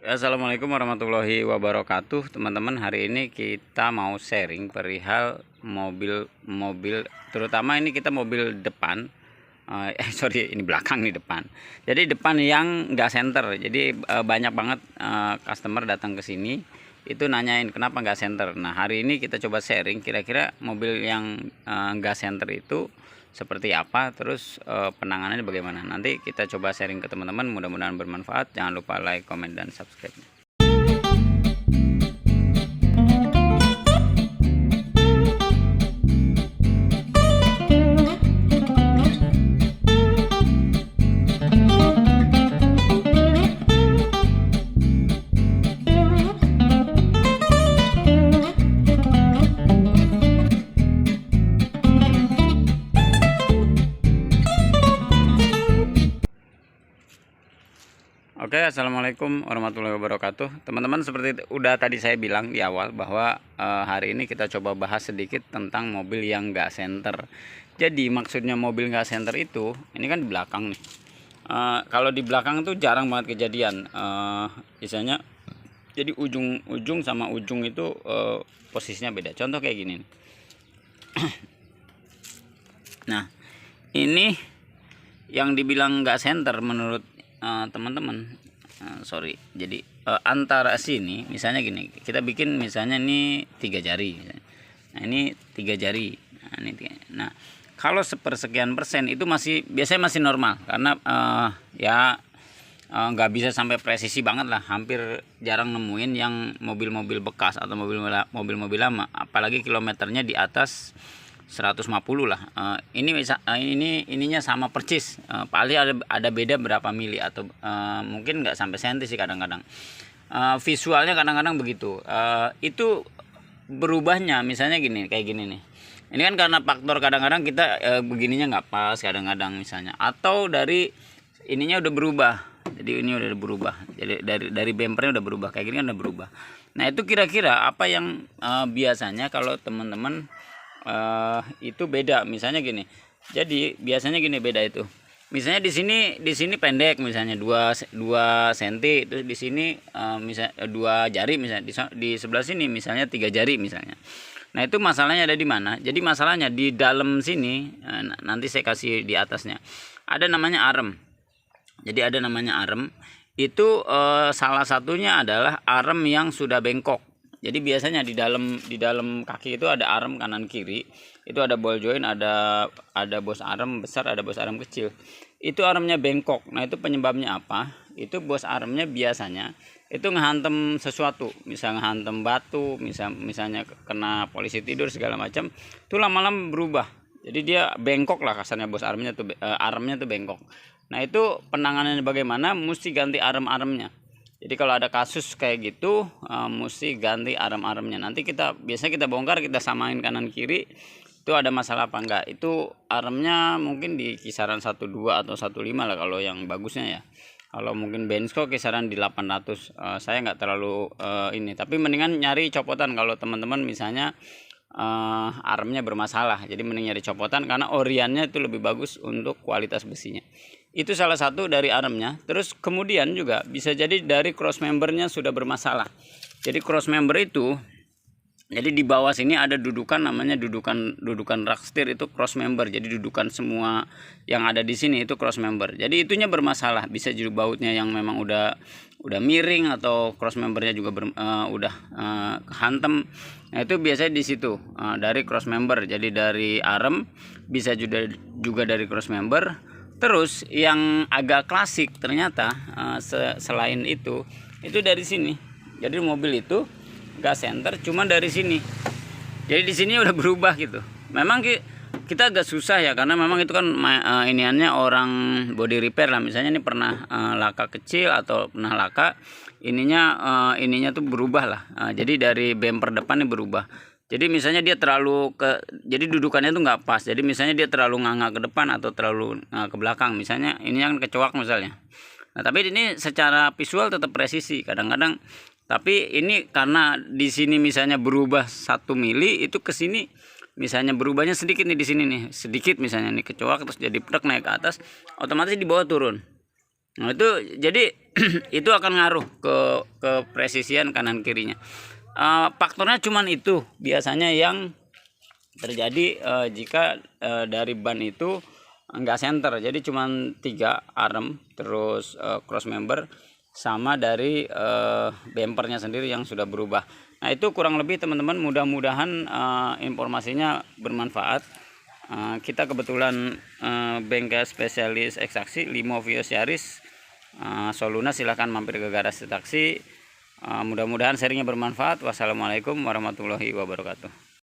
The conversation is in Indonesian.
Assalamualaikum warahmatullahi wabarakatuh, teman-teman. Hari ini kita mau sharing perihal mobil-mobil, terutama ini kita mobil depan. Sorry, ini belakang nih, depan. Jadi depan yang nggak center. Jadi banyak banget customer datang ke sini itu nanyain kenapa nggak center. Nah, hari ini kita coba sharing kira-kira mobil yang nggak center itu seperti apa, terus penanganannya bagaimana. Nanti kita coba sharing ke teman-teman, mudah-mudahan bermanfaat. Jangan lupa like, comment, dan subscribe. Oke, assalamualaikum warahmatullahi wabarakatuh, teman-teman. Seperti udah tadi saya bilang di awal bahwa hari ini kita coba bahas sedikit tentang mobil yang nggak senter. Jadi maksudnya mobil nggak senter itu, ini kan di belakang nih. Kalau di belakang tuh jarang banget kejadian. Misalnya, jadi ujung sama ujung itu posisinya beda. Contoh kayak gini nih. Nah, ini yang dibilang nggak senter menurut teman-teman, sorry. Jadi antara sini, misalnya gini, kita bikin misalnya ini 3 jari. Nah, ini 3 jari. Nah, ini 3. Nah, kalau sepersekian persen itu biasanya masih normal, karena nggak bisa sampai presisi banget lah. Hampir jarang nemuin yang mobil-mobil bekas atau mobil-mobil lama, apalagi kilometernya di atas 150 lah. Ininya sama percis, paling ada beda berapa mili atau mungkin nggak sampai senti sih kadang-kadang. Visualnya kadang-kadang begitu. Itu berubahnya misalnya gini, kayak gini nih. Ini kan karena faktor kadang-kadang kita begininya nggak pas kadang-kadang misalnya, atau dari ininya udah berubah. Jadi ini udah berubah. Jadi dari bempernya udah berubah, kayak gini kan udah berubah. Nah, itu kira-kira apa yang biasanya kalau teman-teman itu beda, misalnya gini. Jadi biasanya gini, beda itu. Misalnya di sini pendek, misalnya 2 cm, terus di sini misalnya 2 jari, misalnya di sebelah sini misalnya 3 jari misalnya. Nah, itu masalahnya ada di mana? Jadi masalahnya di dalam sini, nanti saya kasih di atasnya. Ada namanya arem. Jadi ada namanya arem. Itu salah satunya adalah arem yang sudah bengkok. Jadi biasanya di dalam kaki itu ada arem kanan kiri. Itu ada ball joint, ada bos arem besar, ada bos arem kecil. Itu aremnya bengkok. Nah, itu penyebabnya apa? Itu bos aremnya biasanya itu ngehantem sesuatu, misal ngehantem batu, misalnya kena polisi tidur segala macam. Itu lama-lama berubah. Jadi dia bengkok lah kasarnya, bos aremnya tuh bengkok. Nah, itu penanganannya bagaimana? Mesti ganti arem-aremnya. Jadi kalau ada kasus kayak gitu, mesti ganti arem-aremnya. Nanti biasanya kita bongkar, kita samain kanan kiri, itu ada masalah apa enggak. Itu aremnya mungkin di kisaran 12 atau 15 lah kalau yang bagusnya ya. Kalau mungkin Bensko kisaran di 800. Saya nggak terlalu ini, tapi mendingan nyari copotan kalau teman-teman misalnya aremnya bermasalah. Jadi mending nyari copotan, karena oriannya itu lebih bagus untuk kualitas besinya. Itu salah satu dari aremnya. Terus kemudian juga bisa jadi dari cross membernya sudah bermasalah. Jadi cross member itu, jadi di bawah sini ada dudukan, namanya dudukan rack steer, itu cross member. Jadi dudukan semua yang ada di sini itu cross member. Jadi itunya bermasalah. Bisa jadi bautnya yang memang udah miring, atau cross membernya juga udah kehantem. Nah, itu biasanya di situ, dari cross member. Jadi dari arem, bisa juga dari cross member. Terus yang agak klasik ternyata selain itu dari sini. Jadi mobil itu nggak center, cuma dari sini. Jadi di sini udah berubah gitu. Memang kita agak susah ya, karena memang itu kan iniannya orang body repair lah. Misalnya ini pernah laka kecil atau pernah laka, ininya tuh berubah lah. Jadi dari bumper depan ini berubah. Jadi misalnya dia jadi dudukannya tuh nggak pas. Jadi misalnya dia terlalu nganga ke depan atau terlalu ke belakang. Misalnya ini yang kecoak misalnya. Nah, tapi ini secara visual tetap presisi kadang-kadang. Tapi ini karena di sini misalnya berubah 1 mili, itu ke sini misalnya berubahnya sedikit nih, di sini nih sedikit misalnya nih kecoak, terus jadi plek naik ke atas, otomatis di bawah turun. Nah itu jadi itu akan ngaruh ke presisian kanan kirinya. Faktornya cuman itu biasanya yang terjadi jika dari ban itu enggak center, jadi cuman 3 arm, terus cross member sama dari bumpernya sendiri yang sudah berubah. Nah itu kurang lebih teman-teman, mudah-mudahan informasinya bermanfaat. Kita kebetulan bengkel spesialis ekstraksi Limo Vios Yaris Soluna, silahkan mampir ke garasi taksi. Mudah-mudahan sharingnya bermanfaat. Wassalamualaikum warahmatullahi wabarakatuh.